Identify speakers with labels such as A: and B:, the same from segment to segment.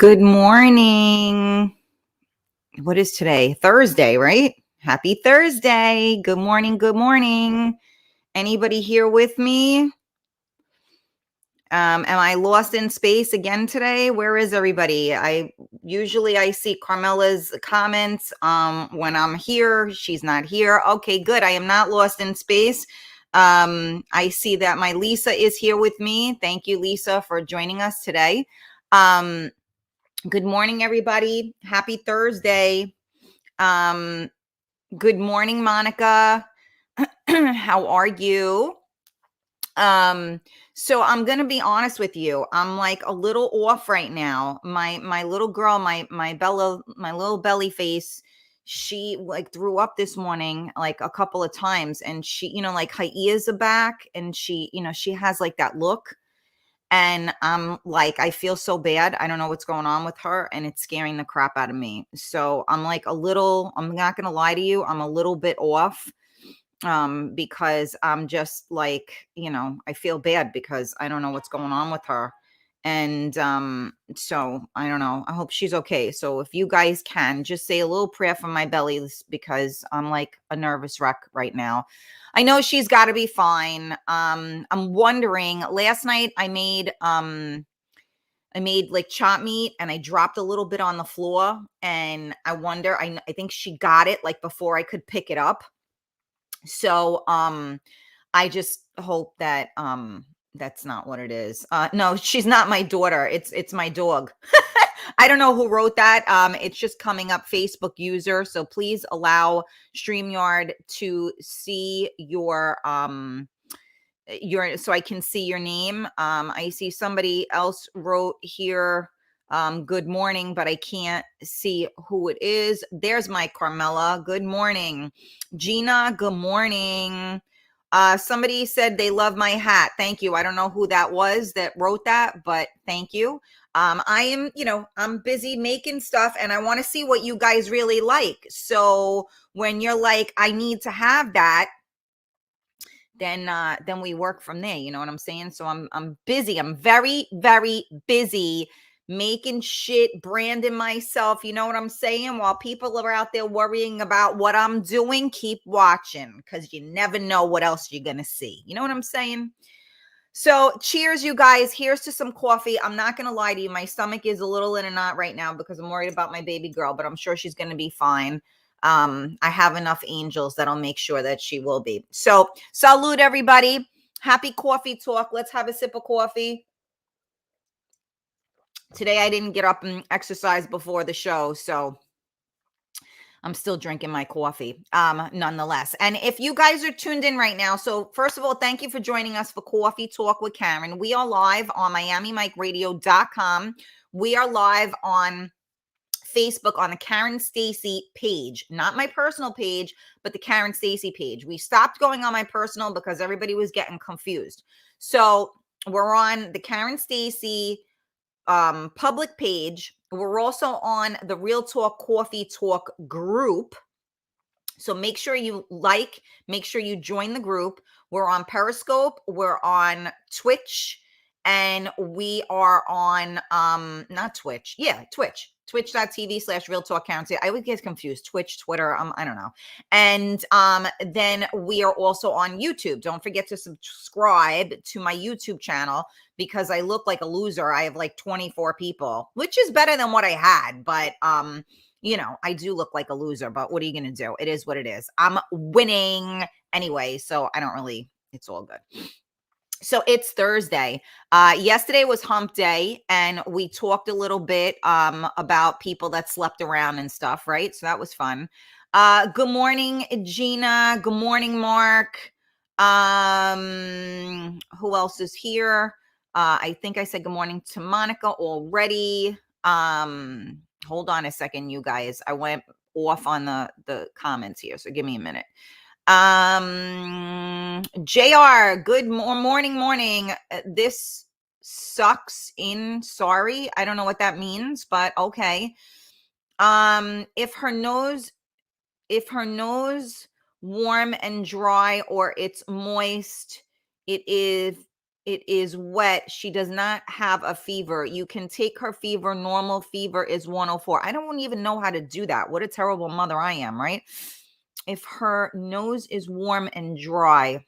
A: Good morning. What is today? Thursday, right? Happy Thursday. Good morning. Good morning. Anybody here with me? Am I lost in space again today? Where is everybody? I see Carmela's comments when I'm here. She's not here. Okay, good. I am not lost in space. I see that my Lisa is here with me. Thank you, Lisa, for joining us today. Good morning, everybody. Happy Thursday. Good morning, Monica. How are you? So I'm gonna be honest with you. I'm like a little off right now. My little girl, my little belly face, she like threw up this morning like a couple of times, and she, like her ears are back, and she has like that look. And I'm like, I feel so bad. I don't know what's going on with her, and it's scaring the crap out of me. So I'm like I'm not going to lie to you. I'm a little bit off because I'm just like, I feel bad because I don't know what's going on with her. And so I don't know. I hope she's okay. So if you guys can just say a little prayer for my belly, because I'm like a nervous wreck right now. I know she's got to be fine. I'm wondering, last night I made like chop meat, and I dropped a little bit on the floor, and I think she got it like before I could pick it up. So I just hope that that's not what it is. No, she's not my daughter. It's my dog. I don't know who wrote that. It's just coming up Facebook user. So please allow StreamYard to see your so I can see your name. I see somebody else wrote here, good morning, but I can't see who it is. There's my Carmela. Good morning. Gina, good morning. Somebody said they love my hat. Thank you. I don't know who that was that wrote that, but thank you. I am, I'm busy making stuff, and I want to see what you guys really like. So when you're like, I need to have that, then we work from there. You know what I'm saying? So I'm busy. I'm very, very busy making shit, branding myself. You know what I'm saying? While people are out there worrying about what I'm doing, keep watching, because you never know what else you're gonna see. You know what I'm saying? So cheers, you guys. Here's to some coffee. I'm not going to lie to you. My stomach is a little in a knot right now because I'm worried about my baby girl, but I'm sure she's going to be fine. I have enough angels that'll make sure that she will be. So salute, everybody. Happy coffee talk. Let's have a sip of coffee. Today, I didn't get up and exercise before the show, so I'm still drinking my coffee, nonetheless. And if you guys are tuned in right now, so first of all, thank you for joining us for Coffee Talk with Karen. We are live on MiamiMikeRadio.com. We are live on Facebook on the Karen Stacy page, not my personal page, but the Karen Stacy page. We stopped going on my personal because everybody was getting confused. So we're on the Karen Stacy public page. We're also on the Real Talk Coffee Talk group. So make sure you make sure you join the group. We're on Periscope, we're on Twitch, and we are on not Twitch. Yeah, Twitch. Twitch.tv/Real Talk Karen. I always get confused. Twitch, Twitter, I don't know. And then we are also on YouTube. Don't forget to subscribe to my YouTube channel, because I look like a loser. I have like 24 people, which is better than what I had, but I do look like a loser, but what are you going to do? It is what it is. I'm winning anyway, so it's all good. So it's Thursday. Yesterday was hump day, and we talked a little bit about people that slept around and stuff, right? So that was fun. Good morning, Gina. Good morning, Mark. Who else is here? I think I said good morning to Monica already. Hold on a second, you guys. I went off on the comments here, so give me a minute. JR, good morning. This sucks in sorry. I don't know what that means, but okay. If her nose warm and dry, or it's moist, it is It is wet. She does not have a fever. You can take her fever. Normal fever is 104. I don't even know how to do that. What a terrible mother I am, right? If her nose is warm and dry,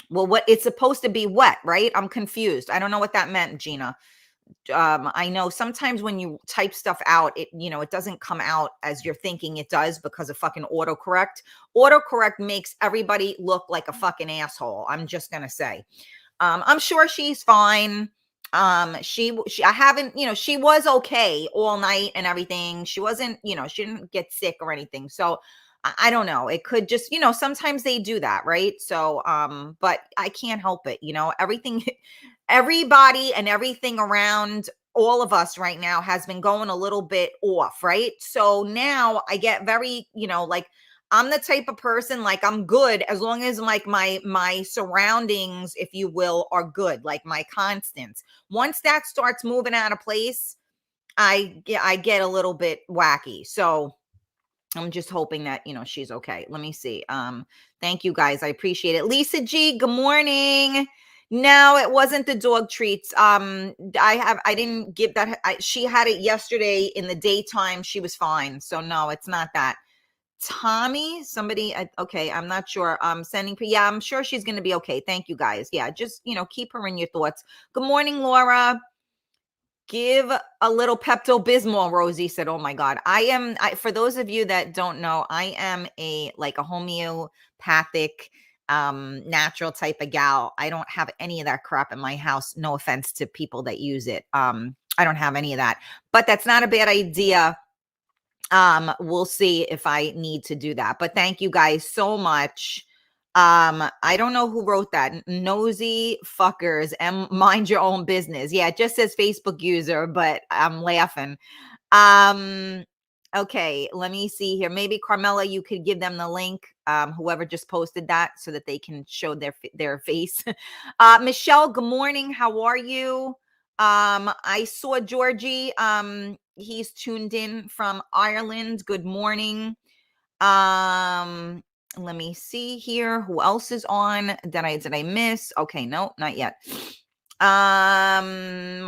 A: well, what it's supposed to be wet, right? I'm confused. I don't know what that meant, Gina. I know sometimes when you type stuff out, it doesn't come out as you're thinking it does because of fucking autocorrect. Autocorrect makes everybody look like a fucking asshole. I'm just gonna say. I'm sure she's fine. I haven't, she was okay all night and everything. She wasn't, she didn't get sick or anything. So I don't know. It could just, sometimes they do that, right? So, but I can't help it. Everything, everybody and everything around all of us right now has been going a little bit off, right? So now I get very, like, I'm the type of person, like, I'm good as long as like my surroundings, if you will, are good, like my constants. Once that starts moving out of place, I get a little bit wacky. So I'm just hoping that, she's okay. Let me see. Thank you guys. I appreciate it. Lisa G, good morning. No, it wasn't the dog treats. I didn't give that. She had it yesterday in the daytime. She was fine. So no, it's not that. Tommy, somebody, okay, I'm not sure. Sending, yeah, I'm sure she's going to be okay. Thank you guys. Yeah, just, keep her in your thoughts. Good morning, Laura. Give a little Pepto-Bismol, Rosie said. Oh my God. For those of you that don't know, I am a homeopathic, natural type of gal. I don't have any of that crap in my house. No offense to people that use it. I don't have any of that, but that's not a bad idea. We'll see if I need to do that, but thank you guys so much. I don't know who wrote that. Nosy fuckers and mind your own business. Yeah, it just says Facebook user, but I'm laughing. Okay, let me see here. Maybe Carmela, you could give them the link. Whoever just posted that so that they can show their face. Michelle, good morning. How are you? I saw Georgie. He's tuned in from Ireland. Good morning. Let me see here. Who else is on? Did I miss? Okay, no, not yet. I'm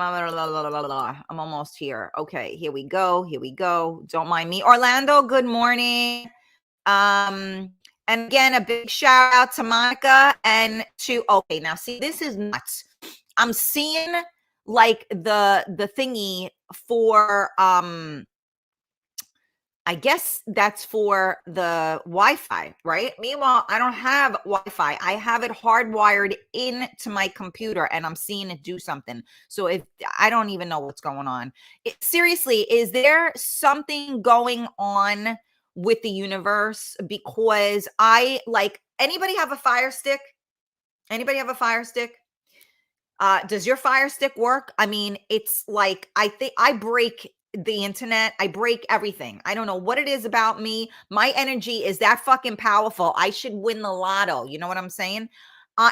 A: almost here. Okay, here we go. Don't mind me. Orlando, good morning. And again, a big shout out to Monica and to, okay, now see, this is nuts. I'm seeing like the thingy for, I guess that's for the Wi-Fi, right? Meanwhile, I don't have Wi-Fi. I have it hardwired into my computer and I'm seeing it do something. So I don't even know what's going on. Seriously, is there something going on with the universe? Because anybody have a Fire Stick? Anybody have a Fire Stick? Does your Fire Stick work? I mean, it's like, I think I break the internet. I break everything. I don't know what it is about me. My energy is that fucking powerful. I should win the lotto. You know what I'm saying?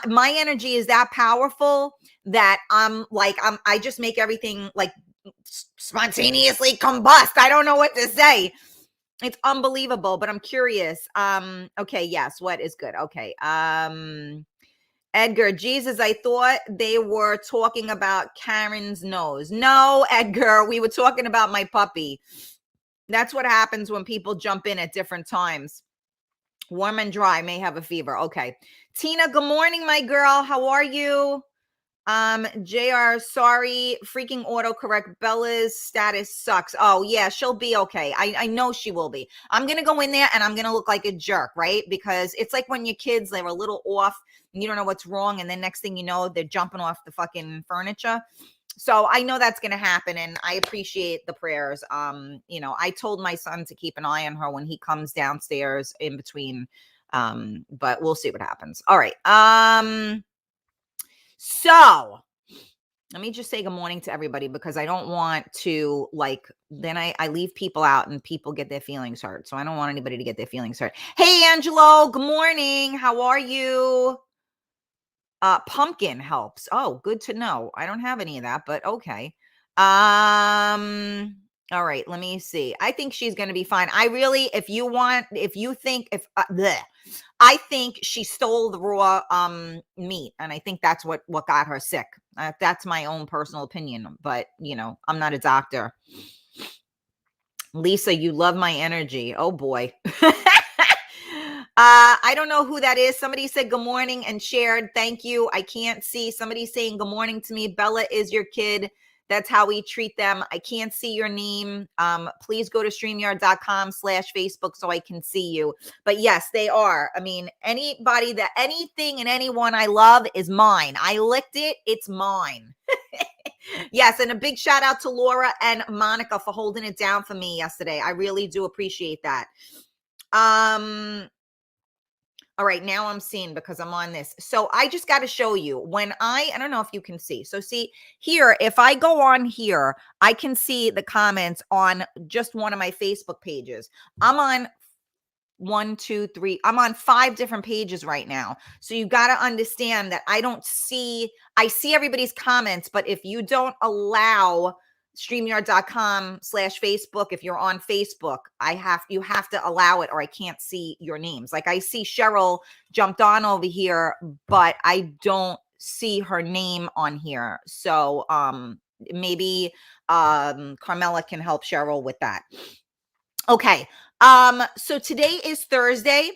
A: My energy is that powerful that I just make everything like spontaneously combust. I don't know what to say. It's unbelievable, but I'm curious. Okay. Yes. What is good? Okay. Edgar, Jesus, I thought they were talking about Karen's nose. No, Edgar, we were talking about my puppy. That's what happens when people jump in at different times. Warm and dry, may have a fever. Okay. Tina, good morning, my girl. How are you? JR, sorry, freaking autocorrect. Bella's status sucks. Oh, yeah, she'll be okay. I know she will be. I'm going to go in there and I'm going to look like a jerk, right? Because it's like when your kids, they're a little off and you don't know what's wrong. And then next thing you know, they're jumping off the fucking furniture. So I know that's going to happen. And I appreciate the prayers. I told my son to keep an eye on her when he comes downstairs in between. But we'll see what happens. All right. So let me just say good morning to everybody because I don't want to then I leave people out and people get their feelings hurt. So I don't want anybody to get their feelings hurt. Hey, Angelo, good morning. How are you? Pumpkin helps. Oh, good to know. I don't have any of that, but okay. All right, let me see. I think she's going to be fine. I really, if you think, if bleh, I think she stole the raw meat, and I think that's what got her sick. That's my own personal opinion, but I'm not a doctor. Lisa, you love my energy. Oh boy. I don't know who that is. Somebody said good morning and shared. Thank you. I can't see. Somebody saying good morning to me. Bella is your kid. That's how we treat them. I can't see your name. Please go to StreamYard.com/Facebook so I can see you. But yes, they are. I mean, anything and anyone I love is mine. I licked it. It's mine. Yes, and a big shout out to Laura and Monica for holding it down for me yesterday. I really do appreciate that. All right, now I'm seeing because I'm on this. So I just got to show you when I don't know if you can see. So see here, if I go on here, I can see the comments on just one of my Facebook pages. I'm on 1, 2, 3. I'm on 5 different pages right now. So you got to understand that I see everybody's comments, but if you don't allow StreamYard.com/Facebook, if you're on Facebook, you have to allow it or I can't see your names. Like I see Cheryl jumped on over here, but I don't see her name on here. So maybe Carmela can help Cheryl with that. Okay. So today is Thursday.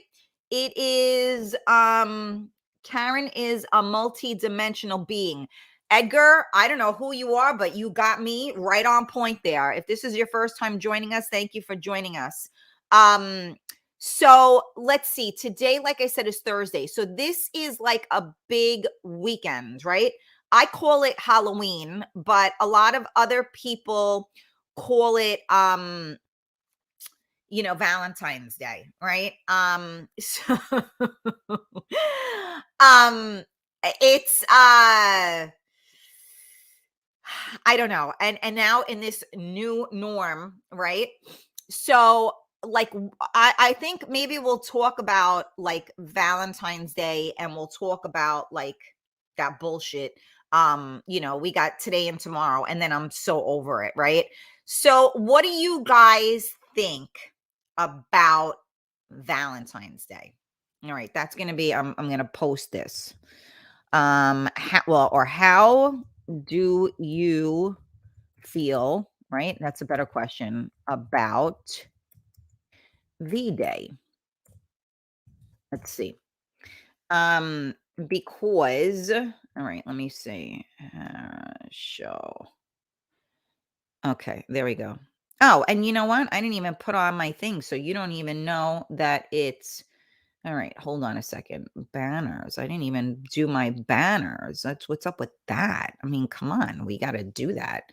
A: It is Karen is a multi-dimensional being. Edgar, I don't know who you are, but you got me right on point there. If this is your first time joining us, thank you for joining us. So let's see. Today, like I said, is Thursday. So this is like a big weekend, right? I call it Halloween, but a lot of other people call it Valentine's Day, right? So um it's I don't know. And now in this new norm, right? So like I think maybe we'll talk about like Valentine's Day and we'll talk about like that bullshit. We got today and tomorrow, and then I'm so over it, right? So what do you guys think about Valentine's Day? All right, that's gonna be I'm gonna post this. How do you feel, right? That's a better question about V-Day. Let's see. Because all right, let me see. Show. Okay, there we go. Oh, and you know what? I didn't even put on my thing, so you don't even know that it's all right. Hold on a second. Banners. I didn't even do my banners. That's what's up with that. I mean, come on, we got to do that.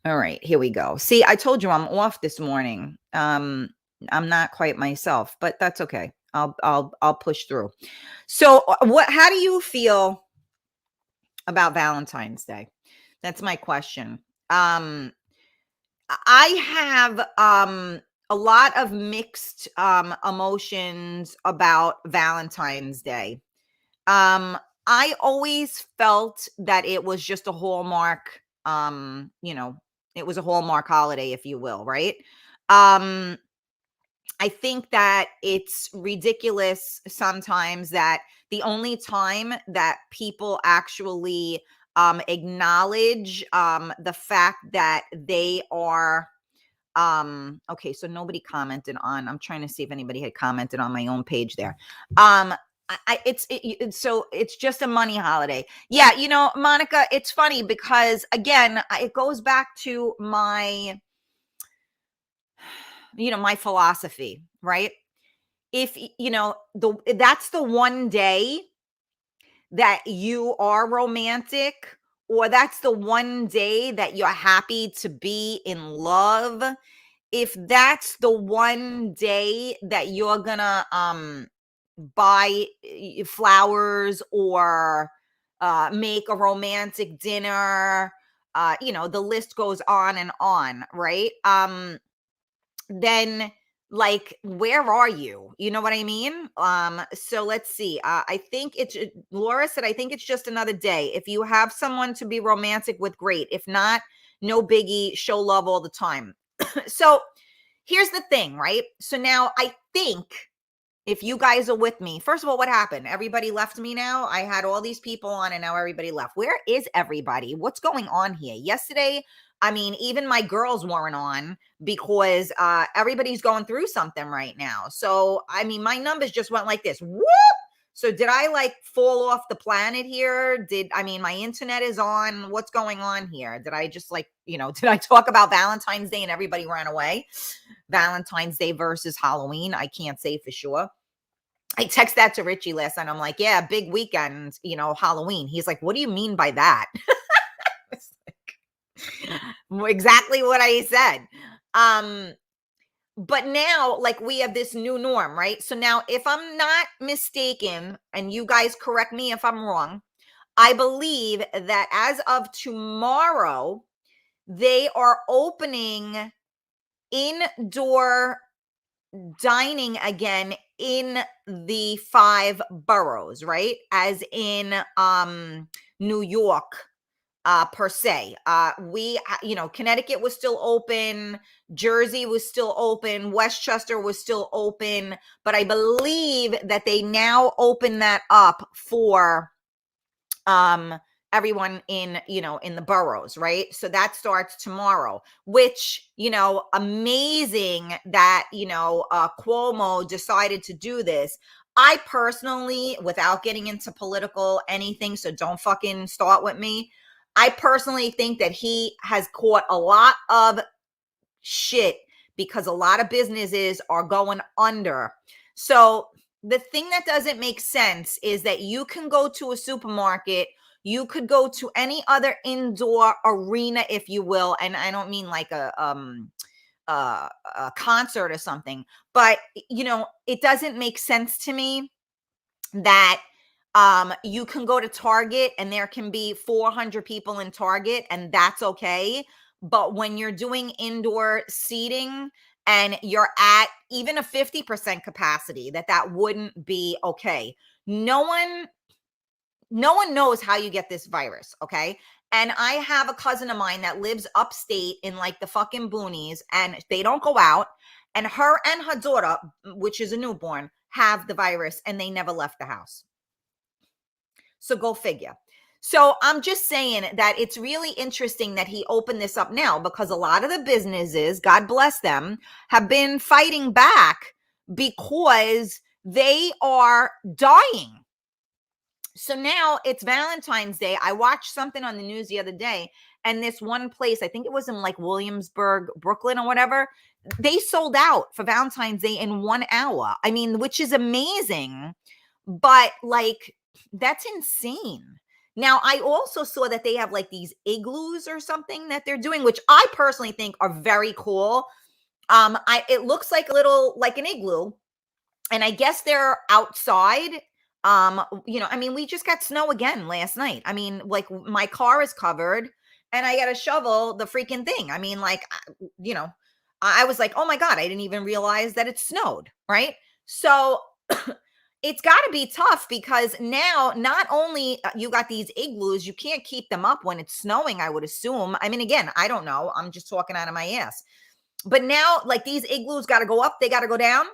A: All right, here we go. See, I told you I'm off this morning. I'm not quite myself, but that's okay. I'll push through. So, how do you feel about Valentine's Day? That's my question. I have a lot of mixed emotions about Valentine's Day. I always felt that it was just a Hallmark, it was a Hallmark holiday, if you will, right? Um, I think that it's ridiculous sometimes that the only time that people actually acknowledge the fact that they are okay, so nobody commented on. I'm trying to see if anybody had commented on my own page there. So it's just a money holiday. Yeah, Monica, it's funny because again, it goes back to my my philosophy, right? If that's the one day that you are romantic, or that's the one day that you're happy to be in love, if that's the one day that you're gonna buy flowers or make a romantic dinner, the list goes on and on, right? Then like where are you? You know what I mean? So let's see. I think it's Laura said I think it's just another day. If you have someone to be romantic with, great. If not, no biggie, show love all the time. So here's the thing, right? So now I think if you guys are with me, first of all, what happened? Everybody left me now. I had all these people on and now everybody left. Where is everybody? What's going on here? Yesterday, I mean, even my girls weren't on because everybody's going through something right now. So, I mean, my numbers just went like this. Whoop! So did I like fall off the planet here? I mean, my internet is on. What's going on here? Did I just like, did I talk about Valentine's Day and everybody ran away? Valentine's Day versus Halloween. I can't say for sure. I text that to Richie last night. I'm like, yeah, big weekend, Halloween. He's like, what do you mean by that? It's like, exactly what I said. But now, like, we have this new norm, right? So now, if I'm not mistaken, and you guys correct me if I'm wrong, I believe that as of tomorrow, they are opening indoor dining again in the 5 boroughs, right? As in New York, per se. Connecticut was still open, Jersey was still open, Westchester was still open, but I believe that they now open that up for everyone in the boroughs, right? So that starts tomorrow, which, amazing that, Cuomo decided to do this. I personally, without getting into political anything, so don't fucking start with me, I personally think that he has caught a lot of shit because a lot of businesses are going under. So the thing that doesn't make sense is that you can go to a supermarket, you could go to any other indoor arena, if you will, and I don't mean like a concert or something, but it doesn't make sense to me that you can go to Target and there can be 400 people in Target and that's okay. But when you're doing indoor seating and you're at even a 50% capacity, that wouldn't be okay. No one knows how you get this virus, okay? And I have a cousin of mine that lives upstate in like the fucking boonies and they don't go out, and her daughter, which is a newborn, have the virus and they never left the house. So go figure. So I'm just saying that it's really interesting that he opened this up now, because a lot of the businesses, God bless them, have been fighting back because they are dying. So now it's Valentine's Day. I watched something on the news the other day, and this one place, I think it was in like Williamsburg, Brooklyn or whatever, they sold out for Valentine's Day in 1 hour. I mean, which is amazing, but like, that's insane. Now, I also saw that they have like these igloos or something that they're doing, which I personally think are very cool. It looks like like an igloo, and I guess they're outside. I mean, we just got snow again last night. I mean, like, my car is covered and I got to shovel the freaking thing. I mean, like, I was like, oh my God, I didn't even realize that it snowed, right? So it's got to be tough, because now not only you got these igloos, you can't keep them up when it's snowing, I would assume. I mean, again, I don't know. I'm just talking out of my ass. But now, like, these igloos got to go up, they got to go down.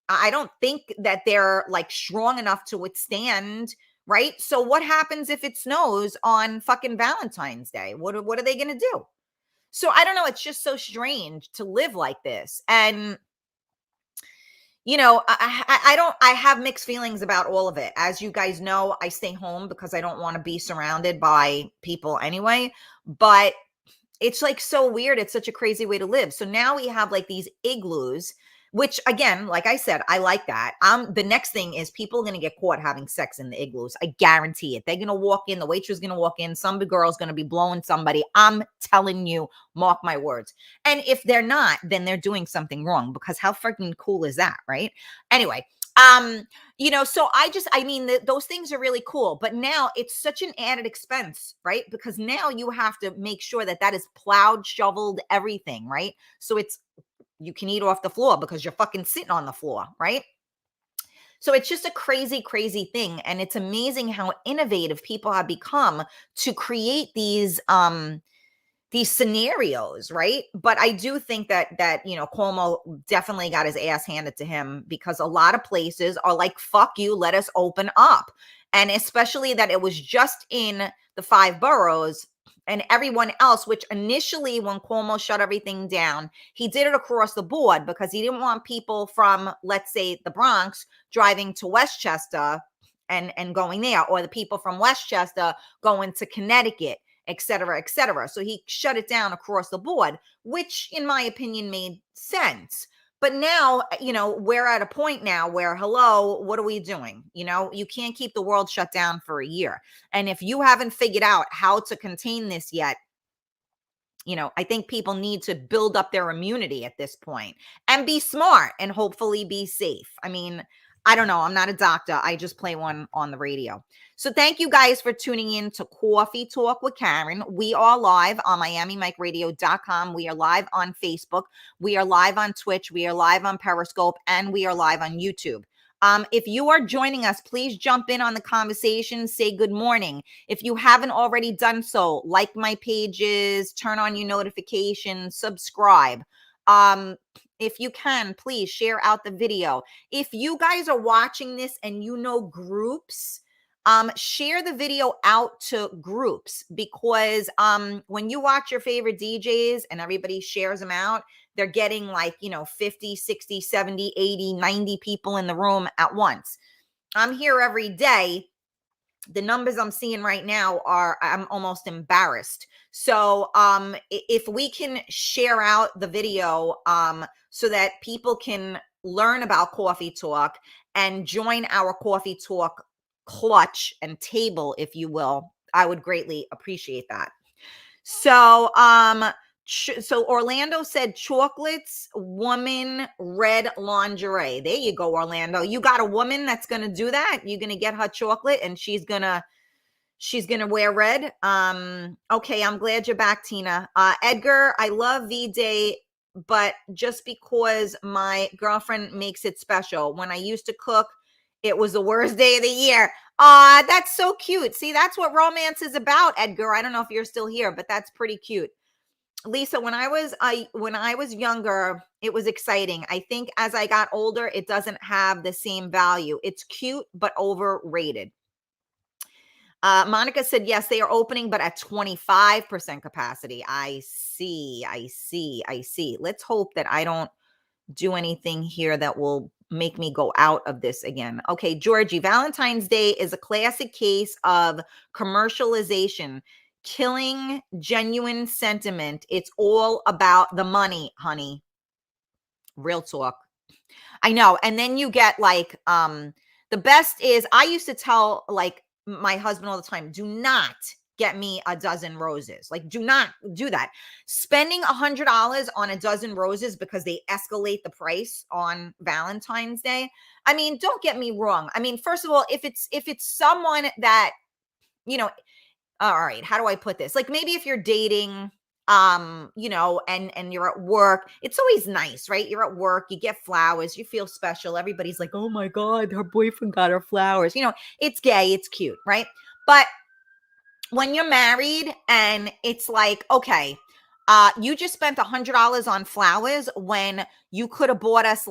A: I don't think that they're like strong enough to withstand, right? So what happens if it snows on fucking Valentine's Day? What are they going to do? So I don't know. It's just so strange to live like this. And I have mixed feelings about all of it. As you guys know, I stay home because I don't want to be surrounded by people anyway. But it's like so weird. It's such a crazy way to live. So now we have like these igloos, which, again, like I said, I like that. The next thing is people are going to get caught having sex in the igloos. I guarantee it. They're going to walk in. The waitress is going to walk in. Some girl's going to be blowing somebody. I'm telling you, mark my words. And if they're not, then they're doing something wrong, because how freaking cool is that, right? Anyway, so those things are really cool, but now it's such an added expense, right? Because now you have to make sure that is plowed, shoveled, everything, right? So you can eat off the floor because you're fucking sitting on the floor, right? So it's just a crazy, crazy thing. And it's amazing how innovative people have become to create these these scenarios, right? But I do think that Cuomo definitely got his ass handed to him, because a lot of places are like, fuck you, let us open up. And especially that it was just in the 5 boroughs, and everyone else, which initially when Cuomo shut everything down, he did it across the board because he didn't want people from, let's say, the Bronx driving to Westchester and going there, or the people from Westchester going to Connecticut, et cetera, et cetera. So he shut it down across the board, which in my opinion made sense. But now, we're at a point now where, hello, what are we doing? You can't keep the world shut down for a year. And if you haven't figured out how to contain this yet, I think people need to build up their immunity at this point and be smart and hopefully be safe. I mean, I don't know. I'm not a doctor. I just play one on the radio. So thank you guys for tuning in to Coffee Talk with Karen. We are live on MiamiMikeRadio.com. We are live on Facebook. We are live on Twitch. We are live on Periscope, and we are live on YouTube. If you are joining us, please jump in on the conversation. Say good morning. If you haven't already done so, like my pages, turn on your notifications, subscribe. If you can, please share out the video. If you guys are watching this and groups, share the video out to groups, because when you watch your favorite DJs and everybody shares them out, they're getting 50, 60, 70, 80, 90 people in the room at once. I'm here every day. The numbers I'm seeing right now I'm almost embarrassed. So if we can share out the video so that people can learn about Coffee Talk and join our Coffee Talk clutch and table, if you will, I would greatly appreciate that. So so Orlando said chocolates, woman, red lingerie. There you go, Orlando. You got a woman that's going to do that. You're going to get her chocolate and she's going to wear red. Okay, I'm glad you're back, Tina. Edgar, I love V-Day, but just because my girlfriend makes it special. When I used to cook, it was the worst day of the year. That's so cute. See, that's what romance is about, Edgar. I don't know if you're still here, but that's pretty cute. Lisa, when I was younger, it was exciting. I think as I got older, it doesn't have the same value. It's cute, but overrated. Monica said, yes, they are opening, but at 25% capacity. I see. Let's hope that I don't do anything here that will make me go out of this again. Okay, Georgie, Valentine's Day is a classic case of commercialization, killing genuine sentiment. It's all about the money, honey. Real talk. I know. And then you get the best is, I used to tell my husband all the time, do not get me a dozen roses. Do not do that. Spending $100 on a dozen roses because they escalate the price on Valentine's Day. I mean, don't get me wrong. I mean, first of all, if it's someone that, all right, how do I put this? Maybe if you're dating, and you're at work, it's always nice, right? You're at work, you get flowers, you feel special. Everybody's like, oh my God, her boyfriend got her flowers. It's gay, it's cute, right? But when you're married and it's okay, you just spent $100 on flowers when you could have bought us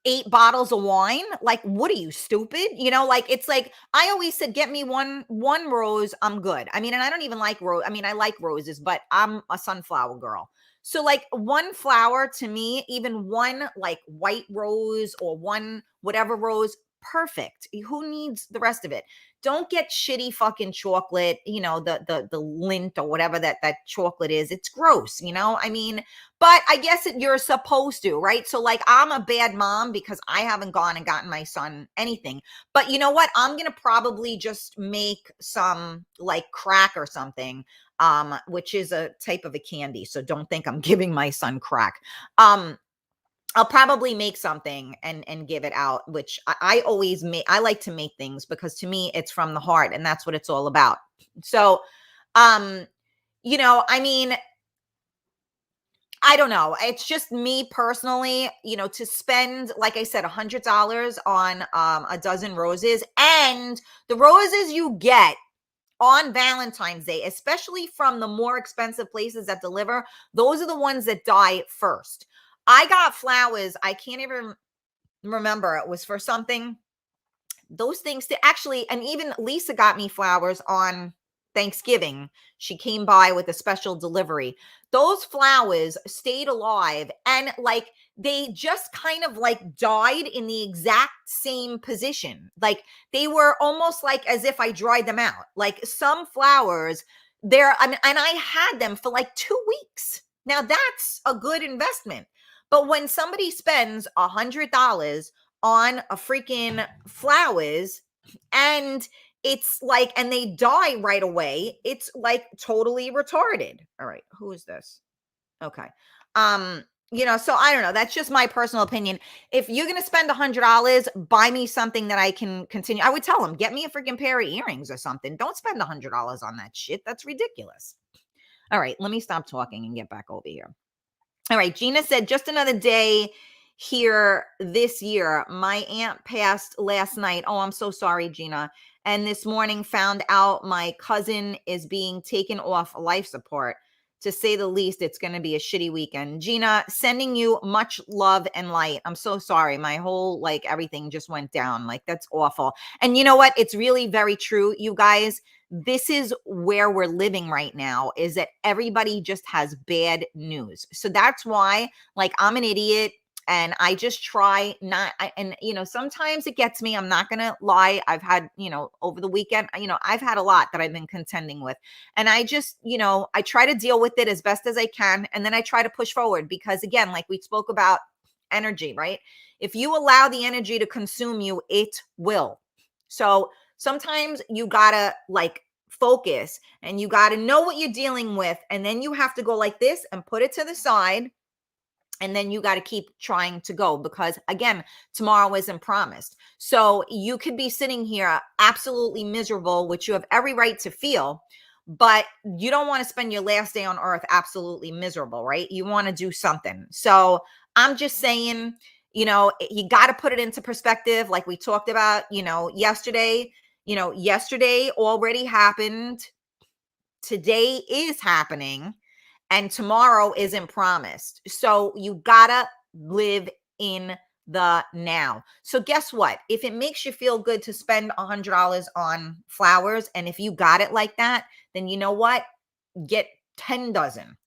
A: 8 bottles of wine. What are you, stupid? It's I always said, get me one rose, I'm good. I mean, and I don't even like rose. I mean, I like roses, but I'm a sunflower girl. So one flower to me, even one white rose or one whatever rose, perfect. Who needs the rest of it? Don't get shitty fucking chocolate, the lint or whatever that chocolate is. It's gross, I mean, but I guess you're supposed to, right? So I'm a bad mom because I haven't gone and gotten my son anything. But you know what? I'm going to probably just make some crack or something, which is a type of a candy. So don't think I'm giving my son crack. I'll probably make something and give it out, which I always make. I like to make things because to me, it's from the heart and that's what it's all about. So, I mean, I don't know. It's just me personally, to spend, like I said, $100 on a dozen roses, and the roses you get on Valentine's Day, especially from the more expensive places that deliver, those are the ones that die first. I got flowers. I can't even remember. It was for something. Those things to actually, and even Lisa got me flowers on Thanksgiving. She came by with a special delivery. Those flowers stayed alive and like they just kind of like died in the exact same position. Like they were almost like as if I dried them out. Like some flowers there, and I had them for like 2 weeks. Now that's a good investment. But when somebody spends $100 on a freaking flowers and it's like, and they die right away, it's like totally retarded. All right, who is this? Okay. So I don't know, that's just my personal opinion. If you're gonna spend $100, buy me something that I can continue. I would tell them, get me a freaking pair of earrings or something. Don't spend $100 on that shit. That's ridiculous. All right, let me stop talking and get back over here. All right, Gina said, just another day here this year. My aunt passed last night. Oh, I'm so sorry, Gina. And this morning found out my cousin is being taken off life support. To say the least, it's going to be a shitty weekend. Gina, sending you much love and light. I'm so sorry. My whole, like, everything just went down. Like, that's awful. And you know what? It's really very true, you guys. This is where we're living right now, is that everybody just has bad news. So that's why, like, I'm an idiot and I just try not, sometimes it gets me. I'm not going to lie. I've had, over the weekend, I've had a lot that I've been contending with. And I just, I try to deal with it as best as I can. And then I try to push forward because, again, like we spoke about energy, right? If you allow the energy to consume you, it will. So sometimes you gotta like focus and you gotta know what you're dealing with. And then you have to go like this and put it to the side. And then you got to keep trying to go because, again, tomorrow isn't promised. So you could be sitting here absolutely miserable, which you have every right to feel, but you don't want to spend your last day on earth absolutely miserable, right? You want to do something. So I'm just saying, you got to put it into perspective. Like we talked about, yesterday, yesterday already happened. Today is happening. And tomorrow isn't promised. So you gotta live in the now. So guess what? If it makes you feel good to spend $100 on flowers, and if you got it like that, then you know what? Get 10 dozen.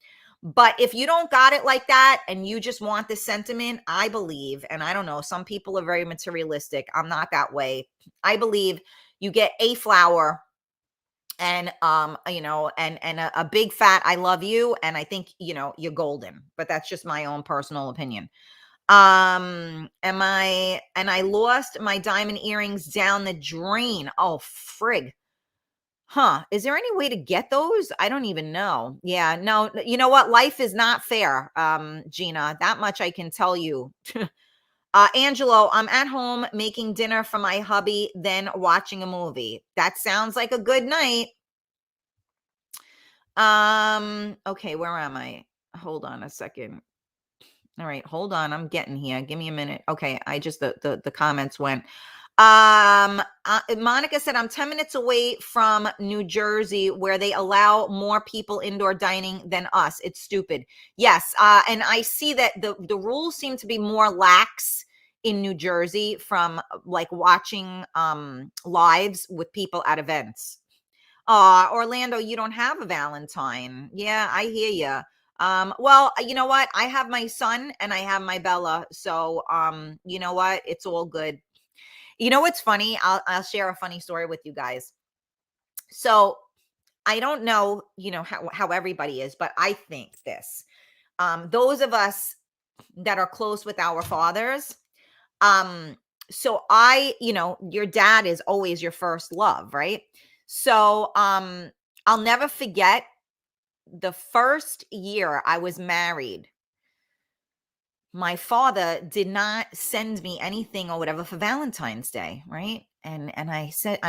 A: But if you don't got it like that and you just want the sentiment, I believe, and I don't know, some people are very materialistic. I'm not that way. I believe you get a flower and a big fat I love you, and I think you're golden. But that's just my own personal opinion. And I lost my diamond earrings down the drain. Oh frig. Is there any way to get those? I don't even know. Yeah, no, you know what, life is not fair. Gina, that much I can tell you. Angelo, I'm at home making dinner for my hubby, then watching a movie. That sounds like a good night. Okay, where am I? Hold on a second. All right, hold on. I'm getting here. Give me a minute. Okay, I just the comments went. Monica said, I'm 10 minutes away from New Jersey where they allow more people indoor dining than us. It's stupid. Yes. And I see that the rules seem to be more lax in New Jersey from like watching lives with people at events. Orlando, you don't have a Valentine. Yeah, I hear you. Well, you know what? I have my son and I have my Bella. So, you know what? It's all good. You know what's funny? I'll share a funny story with you guys. So I don't know, how everybody is, but I think this. Those of us that are close with our fathers, so your dad is always your first love, right? So I'll never forget the first year I was married. My father did not send me anything or whatever for Valentine's Day, right? And I said,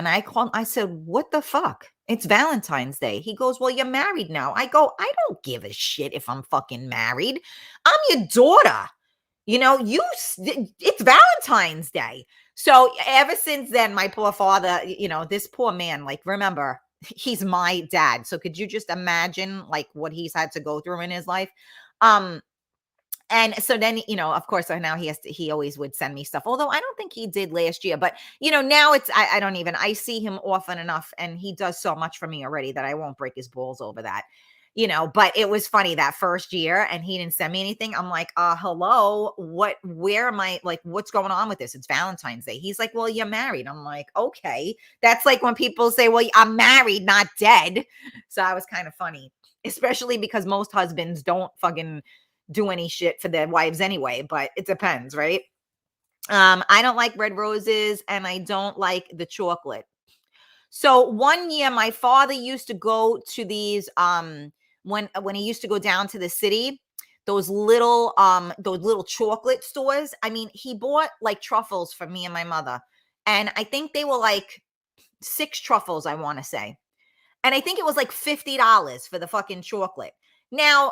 A: what the fuck? It's Valentine's Day. He goes, well, you're married now. I go, I don't give a shit if I'm fucking married. I'm your daughter. It's Valentine's Day. So ever since then, my poor father, this poor man, like, remember, he's my dad. So could you just imagine like what he's had to go through in his life? Um, and so then, of course, so now he always would send me stuff, although I don't think he did last year, but now I don't even, I see him often enough and he does so much for me already that I won't break his balls over that. But it was funny that first year and he didn't send me anything. I'm like, hello, where am I? Like, what's going on with this? It's Valentine's Day. He's like, well, you're married. I'm like, okay. That's like when people say, well, I'm married, not dead. So I was kind of funny, especially because most husbands don't fucking do any shit for their wives anyway, but it depends, right? I don't like red roses and I don't like the chocolate. So one year my father used to go to these when he used to go down to the city, those little chocolate stores. I mean, he bought like truffles for me and my mother. And I think they were like 6 truffles, I want to say. And I think it was like $50 for the fucking chocolate. Now,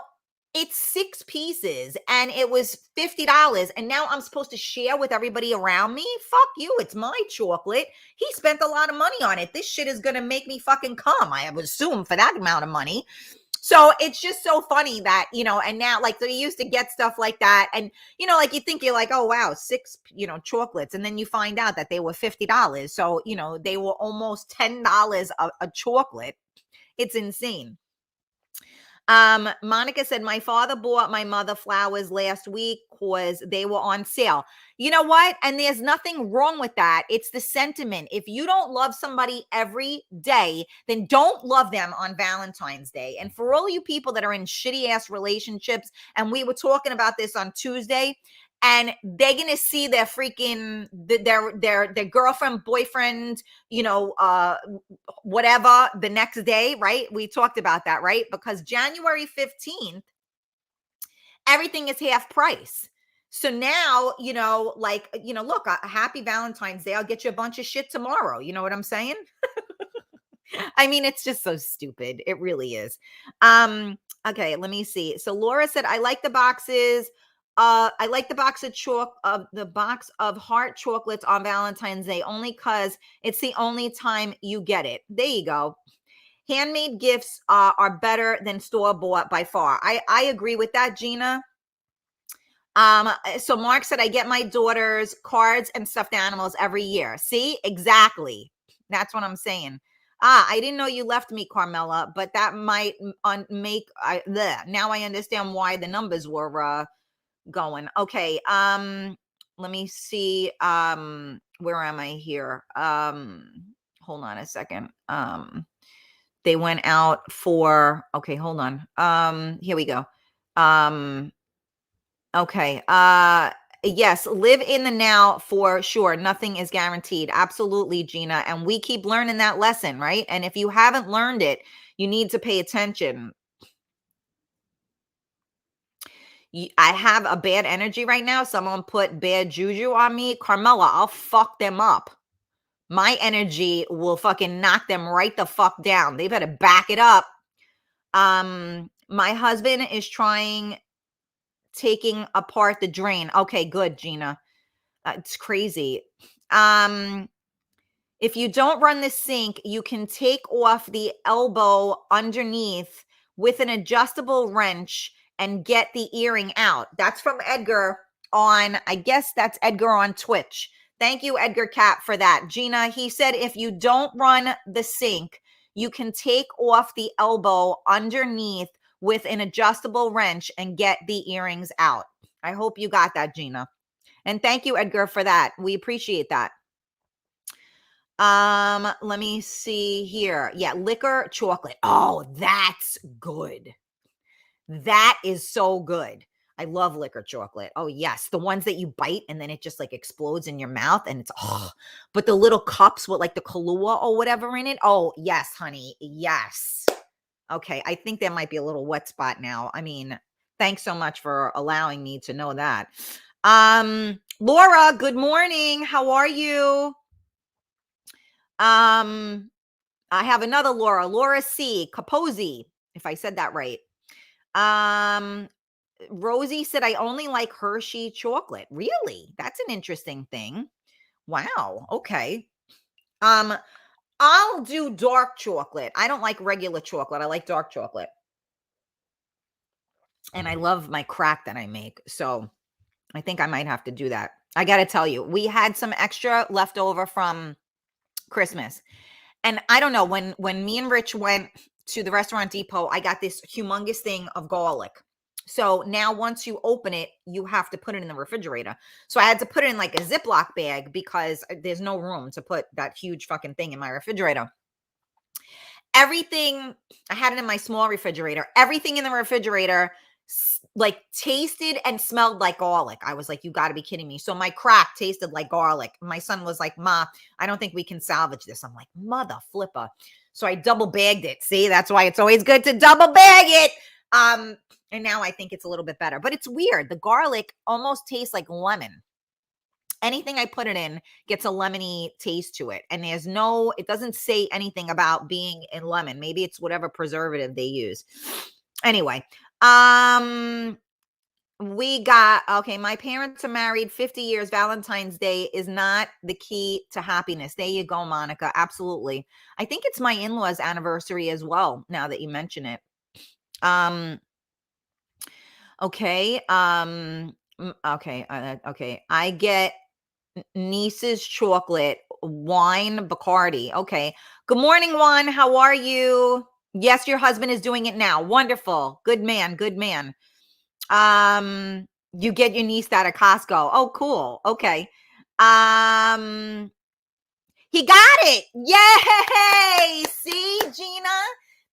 A: it's 6 pieces and it was $50. And now I'm supposed to share with everybody around me? Fuck you. It's my chocolate. He spent a lot of money on it. This shit is going to make me fucking come, I would assume, for that amount of money. So it's just so funny that, and now like they used to get stuff like that. And, like you think you're like, oh, wow, 6, chocolates. And then you find out that they were $50. So, they were almost $10 a chocolate. It's insane. Monica said, my father bought my mother flowers last week because they were on sale. You know what? And there's nothing wrong with that. It's the sentiment. If you don't love somebody every day, then don't love them on Valentine's Day. And for all you people that are in shitty ass relationships, and we were talking about this on Tuesday, and they're gonna see their freaking their girlfriend, boyfriend, whatever the next day, right? We talked about that, right? Because January 15th, everything is half price. So now, look, a happy Valentine's Day. I'll get you a bunch of shit tomorrow. You know what I'm saying? I mean, it's just so stupid. It really is. Okay, let me see. So Laura said, I like the boxes. I like the box of heart chocolates on Valentine's Day only because it's the only time you get it. There you go. Handmade gifts are better than store bought by far. I agree with that, Gina. So Mark said, I get my daughters cards and stuffed animals every year. See, exactly. That's what I'm saying. I didn't know you left me, Carmela, but that might now I understand why the numbers were going. Okay. Let me see. Where am I here? Hold on a second. They went out for, okay, hold on. Here we go. Okay. Yes, live in the now for sure. Nothing is guaranteed. Absolutely, Gina. And we keep learning that lesson, right? And if you haven't learned it, you need to pay attention. I have a bad energy right now. Someone put bad juju on me. Carmela, I'll fuck them up. My energy will fucking knock them right the fuck down. They better back it up. My husband is taking apart the drain. Okay, good, Gina. It's crazy. If you don't run the sink, you can take off the elbow underneath with an adjustable wrench and get the earring out. That's from Edgar I guess that's Edgar on Twitch. Thank you, Edgar Cap, for that. Gina, he said, if you don't run the sink, you can take off the elbow underneath with an adjustable wrench and get the earrings out. I hope you got that, Gina. And thank you, Edgar, for that. We appreciate that. Let me see here. Yeah, liquor chocolate. Oh, that's good. That is so good. I love liquor chocolate. Oh, yes. The ones that you bite and then it just like explodes in your mouth and it's, but the little cups with like the Kahlua or whatever in it. Oh, yes, honey. Yes. Okay. I think there might be a little wet spot now. I mean, thanks so much for allowing me to know that. Laura, good morning. How are you? I have another Laura C. Capozzi, if I said that right. Rosie said, I only like Hershey chocolate. Really? That's an interesting thing. Wow. Okay. I'll do dark chocolate. I don't like regular chocolate. I like dark chocolate. And I love my crack that I make. So I think I might have to do that. I got to tell you, we had some extra left over from Christmas. And I don't know, when me and Rich went to the Restaurant Depot, I got this humongous thing of garlic. So now once you open it, you have to put it in the refrigerator. So I had to put it in like a Ziploc bag because there's no room to put that huge fucking thing in my refrigerator. Everything, I had it in my small refrigerator. Everything in the refrigerator like tasted and smelled like garlic. I was like, you got to be kidding me. So my crack tasted like garlic. My son was like, Ma, I don't think we can salvage this. I'm like, mother flipper. So I double bagged it. See, that's why it's always good to double bag it. And now I think it's a little bit better, but it's weird. The garlic almost tastes like lemon. Anything I put it in gets a lemony taste to it. And it doesn't say anything about being in lemon. Maybe it's whatever preservative they use. Anyway, we got, okay, my parents are married 50 years. Valentine's Day is not the key to happiness. There you go, Monica. Absolutely. I think it's my in-laws' anniversary as well, now that you mention it. Okay. Okay. I get niece's chocolate, wine, Bacardi. Okay. Good morning, Juan. How are you? Yes, your husband is doing it now. Wonderful. Good man. Good man. You get your niece that at Costco. Oh, cool. Okay. He got it. Yay. See, Gina,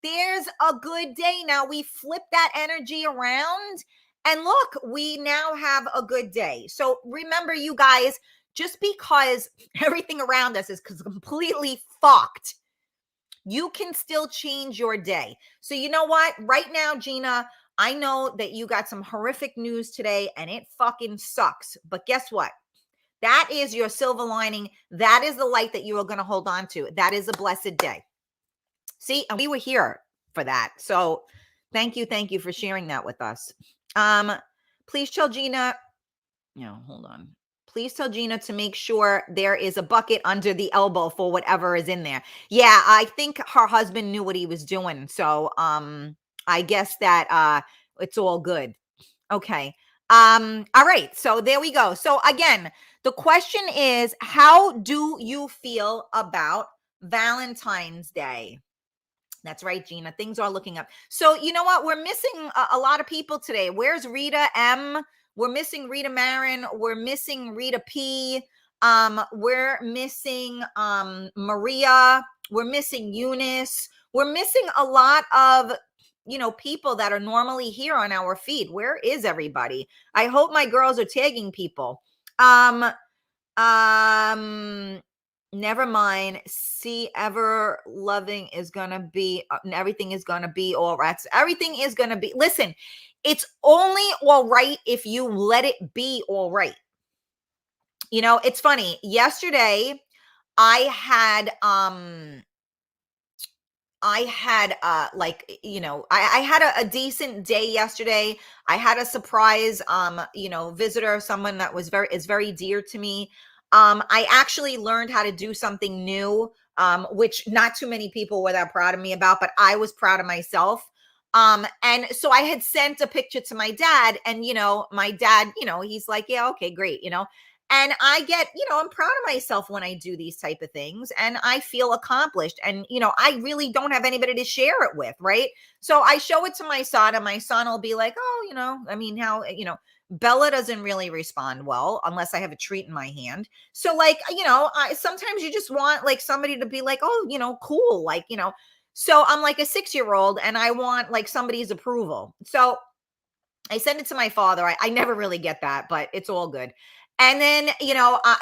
A: there's a good day. Now we flip that energy around and look, we now have a good day. So remember, you guys, just because everything around us is completely fucked, you can still change your day. So you know what? Right now, Gina, I know that you got some horrific news today and it fucking sucks. But guess what? That is your silver lining. That is the light that you are going to hold on to. That is a blessed day. See, and we were here for that. So thank you for sharing that with us. Please tell Gina, hold on. Please tell Gina to make sure there is a bucket under the elbow for whatever is in there. Yeah, I think her husband knew what he was doing. So I guess that it's all good. Okay. All right. So there we go. So again, the question is, how do you feel about Valentine's Day? That's right, Gina. Things are looking up. So you know what? We're missing a lot of people today. Where's Rita M? We're missing Rita Marin. We're missing Rita P. We're missing Maria. We're missing Eunice. We're missing a lot of people that are normally here on our feed. Where is everybody? I hope my girls are tagging people. Never mind. See, ever loving is gonna be everything is gonna be all right. Everything is gonna be. Listen, it's only all right if you let it be all right. It's funny. Yesterday, I had I had a decent day yesterday. I had a surprise visitor, someone that is very dear to me. I actually learned how to do something new, which not too many people were that proud of me about, but I was proud of myself. And so I had sent a picture to my dad, and my dad, he's like, yeah, okay, great, and I get, I'm proud of myself when I do these type of things, and I feel accomplished, and I really don't have anybody to share it with, right? So I show it to my son, and my son will be like, oh, how Bella doesn't really respond well unless I have a treat in my hand. So sometimes you just want like somebody to be like, oh, cool. So I'm like a 6-year-old and I want like somebody's approval. So I send it to my father. I never really get that, but it's all good. And then,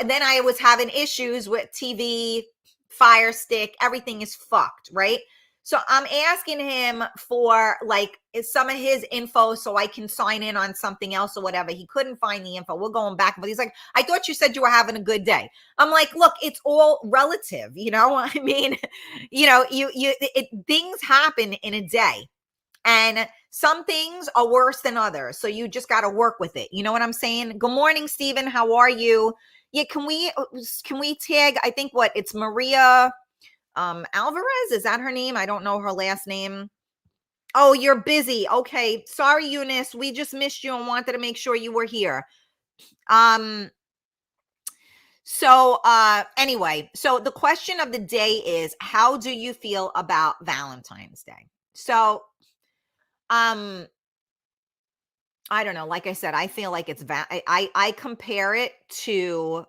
A: then I was having issues with TV, Fire Stick, everything is fucked, right? So I'm asking him for like some of his info so I can sign in on something else or whatever. He couldn't find the info. We're going back, but he's like, I thought you said you were having a good day. I'm like, look, it's all relative, I mean, things happen in a day. And some things are worse than others. So you just got to work with it. You know what I'm saying? Good morning, Stephen. How are you? Yeah. Can we tag, I think it's Maria, Alvarez, is that her name? I don't know her last name. Oh, you're busy. Okay. Sorry, Eunice. We just missed you and wanted to make sure you were here. Um, anyway, so the question of the day is, how do you feel about Valentine's Day? So, um, I don't know. Like I said, I feel like I compare it to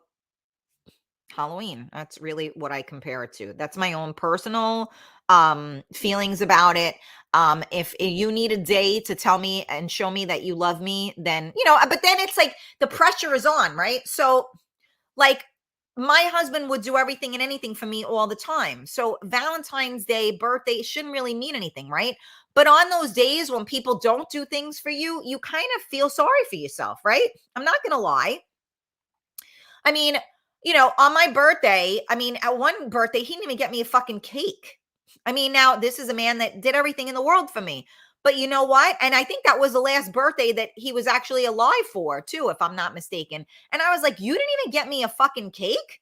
A: Halloween. That's really what I compare it to. That's my own personal feelings about it. If you need a day to tell me and show me that you love me, then but then it's like the pressure is on, right? So like my husband would do everything and anything for me all the time. So Valentine's Day, birthday shouldn't really mean anything, right? But on those days when people don't do things for you, you kind of feel sorry for yourself, right? I'm not going to lie. I mean, on my birthday, at one birthday, he didn't even get me a fucking cake. I mean, now this is a man that did everything in the world for me. But you know what? And I think that was the last birthday that he was actually alive for, too, if I'm not mistaken. And I was like, you didn't even get me a fucking cake?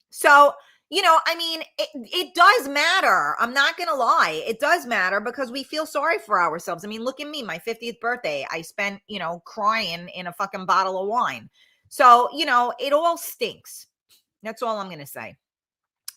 A: So, it does matter. I'm not going to lie. It does matter because we feel sorry for ourselves. I mean, look at me, my 50th birthday. I spent, crying in a fucking bottle of wine. So, it all stinks. That's all I'm going to say.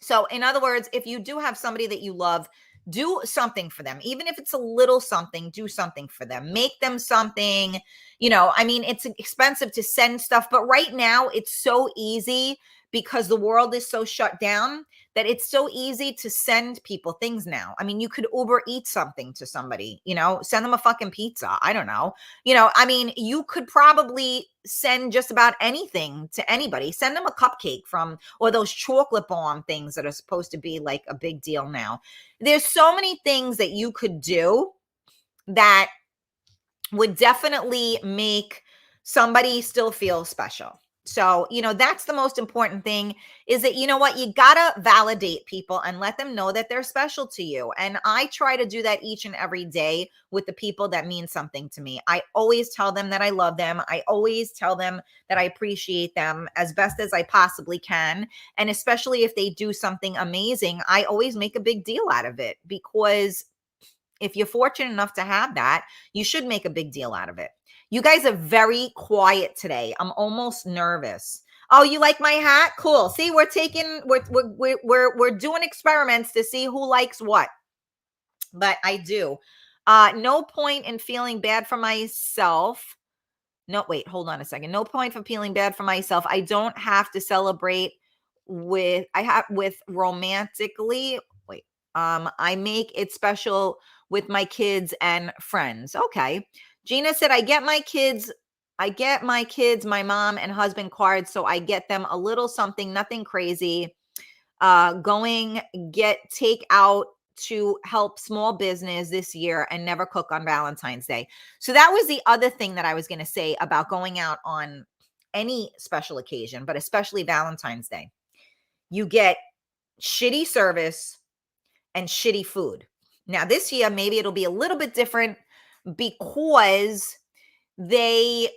A: So, in other words, if you do have somebody that you love, do something for them. Even if it's a little something, do something for them. Make them something. It's expensive to send stuff, but right now it's so easy because the world is so shut down that it's so easy to send people things now. I mean, you could Uber eat something to somebody, send them a fucking pizza. I don't know. You could probably send just about anything to anybody. Send them a cupcake or those chocolate bomb things that are supposed to be like a big deal now. There's so many things that you could do that would definitely make somebody still feel special. So, that's the most important thing is that, you gotta validate people and let them know that they're special to you. And I try to do that each and every day with the people that mean something to me. I always tell them that I love them. I always tell them that I appreciate them as best as I possibly can. And especially if they do something amazing, I always make a big deal out of it because if you're fortunate enough to have that, you should make a big deal out of it. You guys are very quiet today. I'm almost nervous. Oh, you like my hat? Cool. See, we're doing experiments to see who likes what. But I do. No point in feeling bad for myself. No, wait, hold on a second. No point for feeling bad for myself. I don't have to celebrate with romantically. Wait. I make it special with my kids and friends. Okay. Gina said, I get my kids, my mom and husband cards. So I get them a little something, nothing crazy. Take out to help small business this year and never cook on Valentine's Day. So that was the other thing that I was going to say about going out on any special occasion, but especially Valentine's Day. You get shitty service and shitty food. Now, this year, maybe it'll be a little bit different because they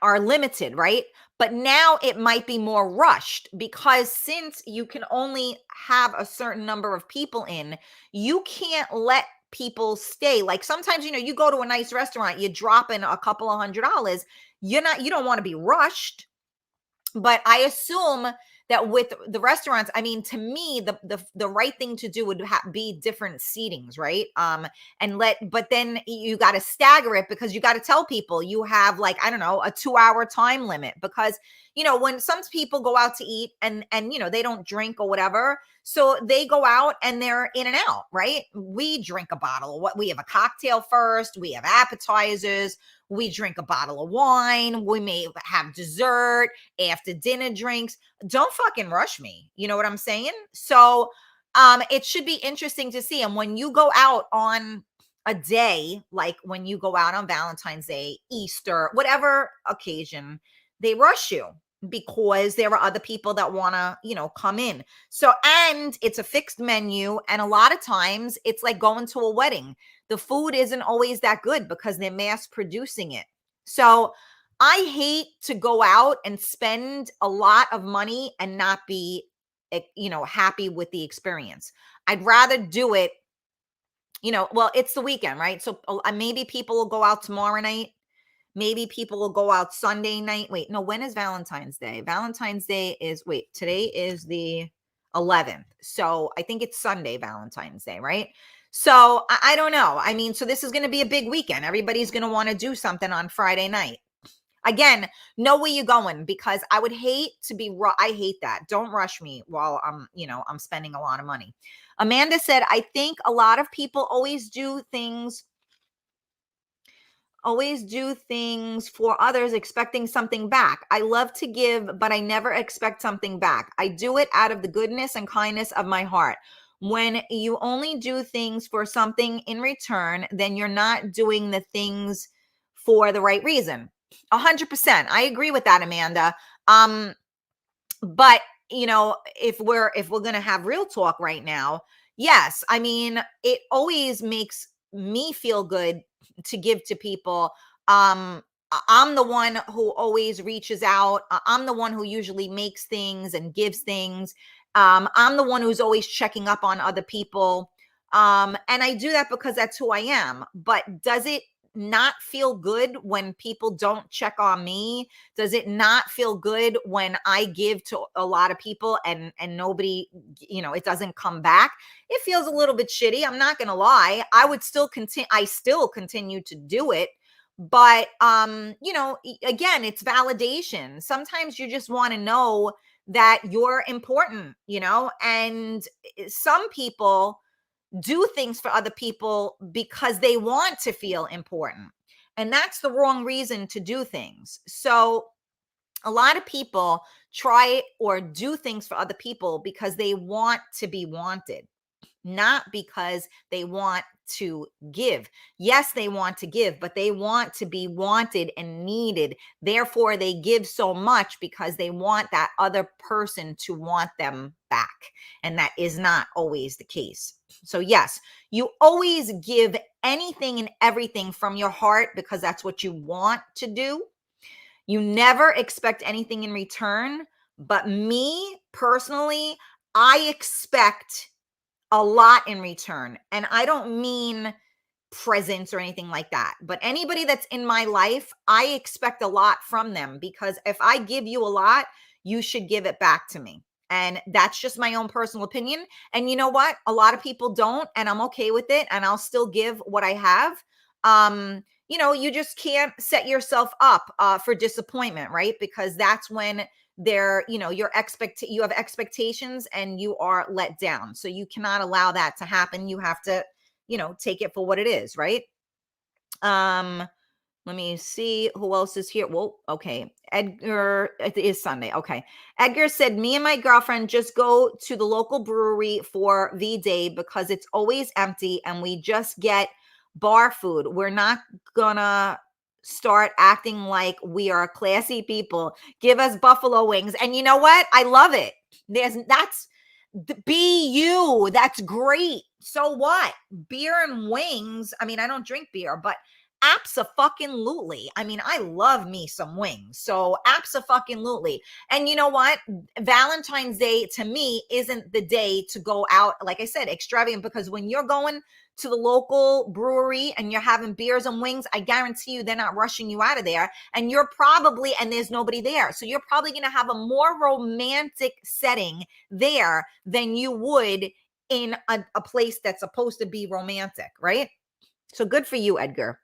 A: are limited, right? But now it might be more rushed because since you can only have a certain number of people in, you can't let people stay. Like sometimes, you go to a nice restaurant, you drop in a couple of $100. You don't want to be rushed. But I assume that with the restaurants, to me, the right thing to do would be different seatings, right? But then you got to stagger it because you got to tell people you have like, I don't know, a 2-hour time limit because, when some people go out to eat and they don't drink or whatever, so they go out and they're in and out, right? We drink a bottle. We have a cocktail first. We have appetizers. We drink a bottle of wine. We may have dessert after dinner drinks. Don't fucking rush me. You know what I'm saying? So it should be interesting to see. And when you go out on a day, like when you go out on Valentine's Day, Easter, whatever occasion, they rush you because there are other people that want to, come in. So, and it's a fixed menu. And a lot of times it's like going to a wedding. The food isn't always that good because they're mass producing it. So I hate to go out and spend a lot of money and not be happy with the experience. I'd rather do it, well, it's the weekend, right? So maybe people will go out tomorrow night. Maybe people will go out Sunday night. Wait, no, when is Valentine's Day? Valentine's Day is, today is the 11th. So I think it's Sunday, Valentine's Day, right? So I don't know. I mean, so this is going to be a big weekend. Everybody's going to want to do something on Friday night. Again, know where you're going, because I would hate to be, I hate that. Don't rush me while I'm spending a lot of money. Amanda said, I think a lot of people always do things for others expecting something back. I love to give, but I never expect something back. I do it out of the goodness and kindness of my heart. When you only do things for something in return, then you're not doing the things for the right reason. 100%. I agree with that, Amanda. But if we're going to have real talk right now, yes, I mean, it always makes me feel good to give to people. I'm the one who always reaches out. I'm the one who usually makes things and gives things. I'm the one who's always checking up on other people. And I do that because that's who I am. But does it not feel good when people don't check on me? Does it not feel good when I give to a lot of people and nobody, it doesn't come back? It feels a little bit shitty. I'm not going to lie. I still continue to do it. But, again, it's validation. Sometimes you just want to know that you're important, and some people do things for other people because they want to feel important. And that's the wrong reason to do things. So a lot of people try or do things for other people because they want to be wanted, not because they want to give. Yes, they want to give, but they want to be wanted and needed. Therefore, they give so much because they want that other person to want them back. And that is not always the case. So yes, you always give anything and everything from your heart because that's what you want to do. You never expect anything in return. But me personally, I expect a lot in return. And I don't mean presents or anything like that. But anybody that's in my life, I expect a lot from them, because if I give you a lot, you should give it back to me. And that's just my own personal opinion. And you know what? A lot of people don't, and I'm okay with it. And I'll still give what I have. You just can't set yourself up for disappointment, right? Because that's when you have expectations and you are let down. So you cannot allow that to happen. You have to, take it for what it is, right? Let me see who else is here. Well, okay. Edgar, it is Sunday. Okay. Edgar said, me and my girlfriend just go to the local brewery for V-Day because it's always empty and we just get bar food. We're not gonna start acting like we are classy people. Give us buffalo wings. And you know what? I love it. Be you. That's great. So what? Beer and wings. I mean, I don't drink beer, but abso-fucking-lutely. I mean, I love me some wings. So abso-fucking-lutely. And you know what? Valentine's Day to me isn't the day to go out, like I said, extravagant, because when you're going to the local brewery and you're having beers and wings, I guarantee you they're not rushing you out of there. And there's nobody there. So you're probably going to have a more romantic setting there than you would in a place that's supposed to be romantic, right? So good for you, Edgar.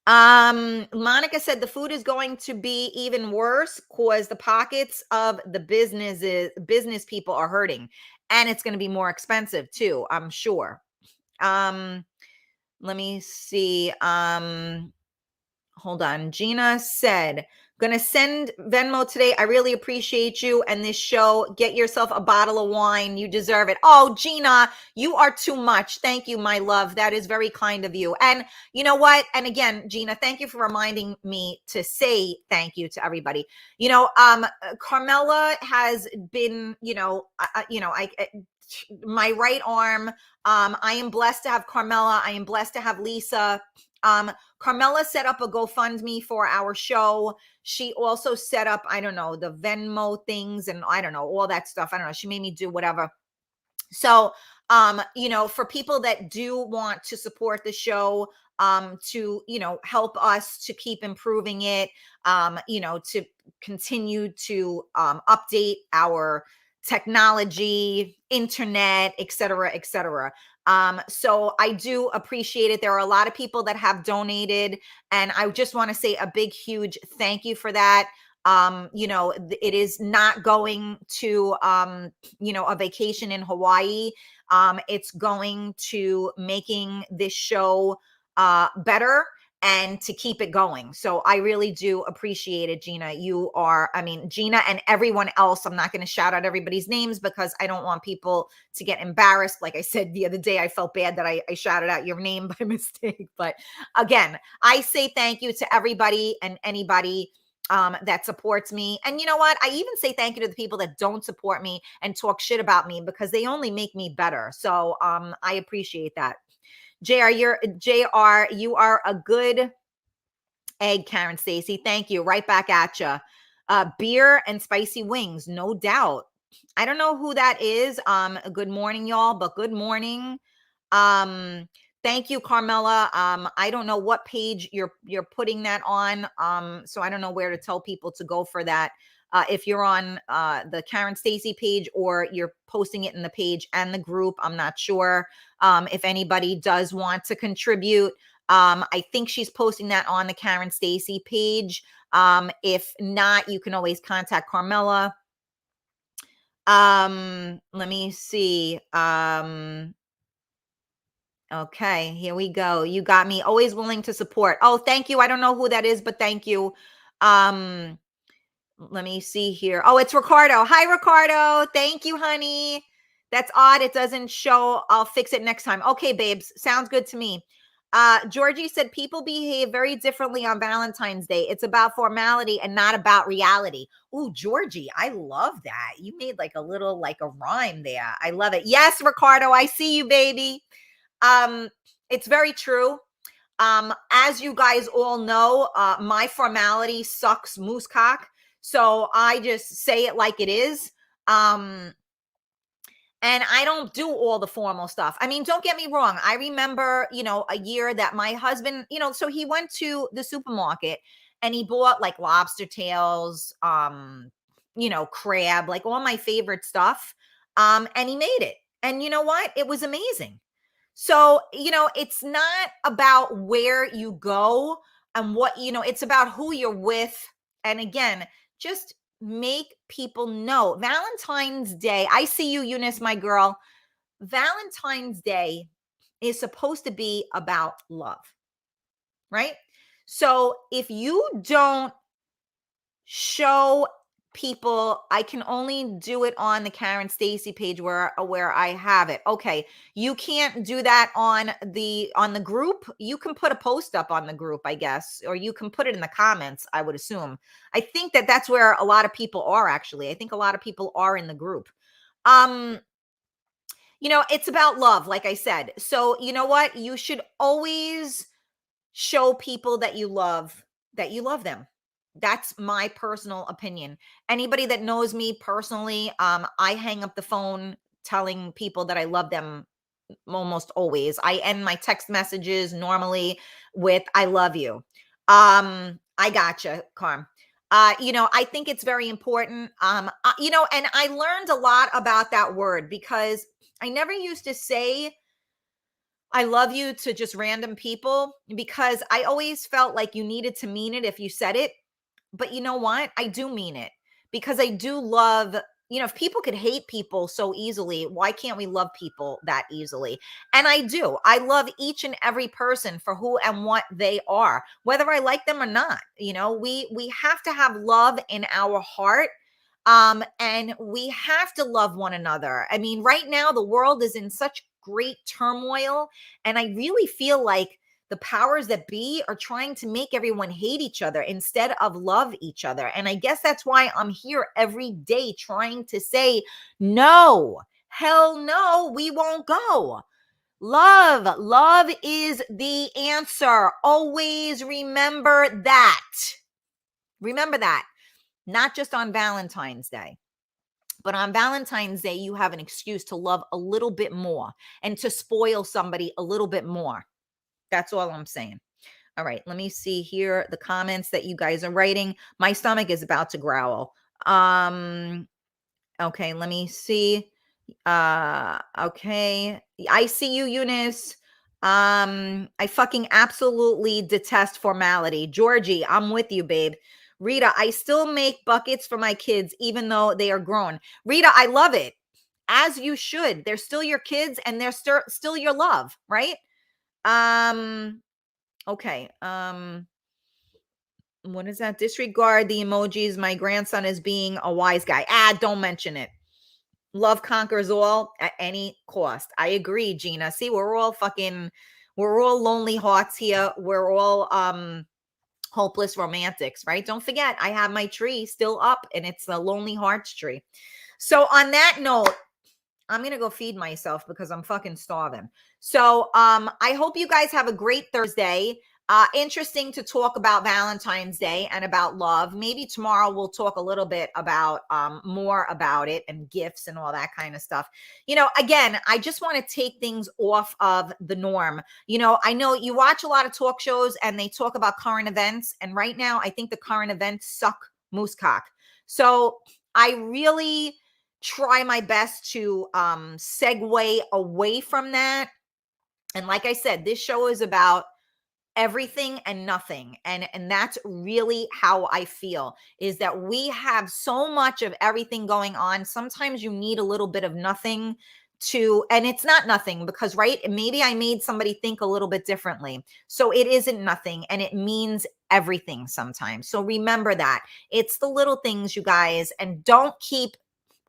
A: Monica said the food is going to be even worse because the pockets of the business people are hurting, and it's going to be more expensive too, I'm sure. Let me see. Hold on. Gina said, gonna send Venmo today. I really appreciate you and this show. Get yourself a bottle of wine. You deserve it. Oh, Gina, you are too much. Thank you, my love. That is very kind of you. And you know what? And again, Gina, thank you for reminding me to say thank you to everybody. Carmela has been, my right arm. I am blessed to have Carmela. I am blessed to have Lisa. Carmela set up a GoFundMe for our show. She also set up, I don't know, the Venmo things and I don't know, all that stuff. I don't know. She made me do whatever. So, for people that do want to support the show, to, help us to keep improving it, to continue to update our technology, internet, et cetera, et cetera. So I do appreciate it. There are a lot of people that have donated, and I just want to say a big, huge thank you for that. It is not going to, a vacation in Hawaii. It's going to making this show better and to keep it going. So I really do appreciate it, Gina. Gina and everyone else. I'm not going to shout out everybody's names because I don't want people to get embarrassed. Like I said the other day, I felt bad that I shouted out your name by mistake. But again, I say thank you to everybody and anybody that supports me. And you know what? I even say thank you to the people that don't support me and talk shit about me because they only make me better. So I appreciate that. JR, you are a good egg, Karen Stacy. Thank you. Right back at you. Beer and spicy wings, no doubt. I don't know who that is. Good morning, y'all, but good morning. Thank you, Carmela. I don't know what page you're putting that on. So I don't know where to tell people to go for that. If you're on the Karen Stacy page or you're posting it in the page and the group, I'm not sure. If anybody does want to contribute, I think she's posting that on the Karen Stacy page. If not, you can always contact Carmela. Let me see. Okay, here we go. You got me. Always willing to support. Oh, thank you. I don't know who that is, but thank you. Let me see here. Oh, it's Ricardo. Hi, Ricardo. Thank you, honey. That's odd. It doesn't show. I'll fix it next time. Okay, babes. Sounds good to me. Georgie said people behave very differently on Valentine's Day. It's about formality and not about reality. Ooh, Georgie, I love that. You made like a rhyme there. I love it. Yes, Ricardo, I see you, baby. It's very true. As you guys all know, my formality sucks moose cock. So I just say it like it is. And I don't do all the formal stuff. I mean, don't get me wrong. I remember, a year that my husband, so he went to the supermarket and he bought like lobster tails, crab, like all my favorite stuff. And he made it. And you know what? It was amazing. So, it's not about where you go and what, it's about who you're with. And again, just make people know. Valentine's Day, I see you, Eunice, my girl. Valentine's Day is supposed to be about love, right? So if you don't show people, I can only do it on the Karen Stacy page where I have it. Okay, you can't do that on the group. You can put a post up on the group, I guess, or you can put it in the comments, I would assume. I think that's where a lot of people are, actually. I think a lot of people are in the group. It's about love, like I said. So you know what? You should always show people that you love them. That's my personal opinion. Anybody that knows me personally, I hang up the phone telling people that I love them almost always. I end my text messages normally with "I love you." I gotcha, Carm. I think it's very important. And I learned a lot about that word because I never used to say I love you to just random people because I always felt like you needed to mean it if you said it. But you know what? I do mean it because I do love, if people could hate people so easily, why can't we love people that easily? And I do. I love each and every person for who and what they are, whether I like them or not. We have to have love in our heart. And we have to love one another. I mean, right now the world is in such great turmoil, and I really feel like the powers that be are trying to make everyone hate each other instead of love each other. And I guess that's why I'm here every day trying to say, no, hell no, we won't go. Love. Love is the answer. Always remember that. Remember that. Not just on Valentine's Day, but on Valentine's Day, you have an excuse to love a little bit more and to spoil somebody a little bit more. That's all I'm saying. All right, let me see here the comments that you guys are writing. My stomach is about to growl. Okay, let me see. Okay. I see you, Eunice. I fucking absolutely detest formality. Georgie, I'm with you, babe. Rita, I still make buckets for my kids, even though they are grown. Rita, I love it. As you should. They're still your kids and they're still your love, right? Okay. What is that? Disregard the emojis. My grandson is being a wise guy. Don't mention it. Love conquers all at any cost. I agree, Gina. See, we're all lonely hearts here. We're all hopeless romantics, right? Don't forget, I have my tree still up and it's a lonely hearts tree. So on that note, I'm going to go feed myself because I'm fucking starving. So I hope you guys have a great Thursday. Interesting to talk about Valentine's Day and about love. Maybe tomorrow we'll talk a little bit about more about it and gifts and all that kind of stuff. You know, again, I just want to take things off of the norm. You know, I know you watch a lot of talk shows and they talk about current events. And right now, I think the current events suck moose cock. So I really try my best to segue away from that. And like I said, this show is about everything and nothing, and that's really how I feel, is that we have so much of everything going on. Sometimes you need a little bit of nothing to, and it's not nothing because, right, maybe I made somebody think a little bit differently, so it isn't nothing and it means everything sometimes. So remember that it's the little things, you guys, and don't keep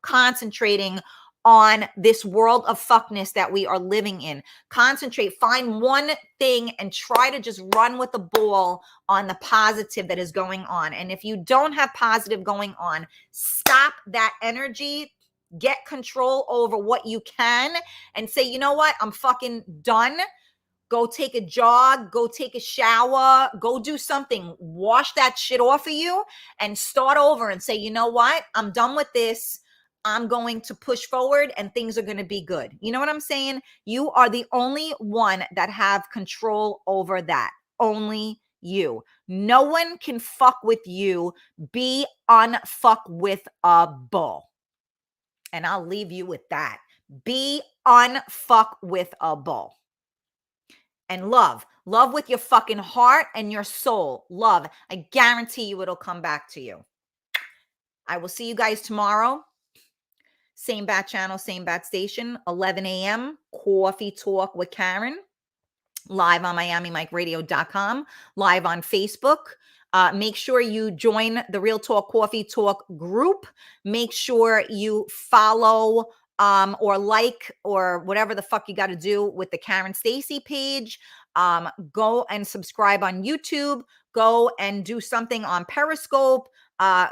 A: concentrating on this world of fuckness that we are living in. Concentrate, find one thing and try to just run with the ball on the positive that is going on. And if you don't have positive going on, stop that energy, get control over what you can and say, you know what? I'm fucking done. Go take a jog, go take a shower, go do something, wash that shit off of you and start over and say, you know what? I'm done with this. I'm going to push forward and things are going to be good. You know what I'm saying? You are the only one that have control over that. Only you. No one can fuck with you. Be unfuck with a bull. And I'll leave you with that. Be unfuck with a bull. And love with your fucking heart and your soul. Love. I guarantee you it'll come back to you. I will see you guys tomorrow. Same bat channel, same bat station, 11 a.m. Coffee Talk with Karen. Live on MiamiMikeRadio.com. Live on Facebook. Make sure you join the Real Talk Coffee Talk group. Make sure you follow or like or whatever the fuck you got to do with the Karen Stacy page. Go and subscribe on YouTube. Go and do something on Periscope.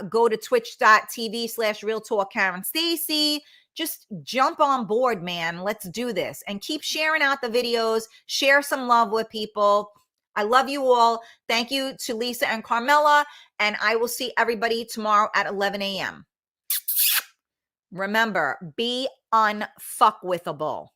A: Go to twitch.tv/Real Talk Karen Stacy. Just jump on board, man. Let's do this and keep sharing out the videos. Share some love with people. I love you all. Thank you to Lisa and Carmela. And I will see everybody tomorrow at 11 a.m. Remember, be unfuckwithable.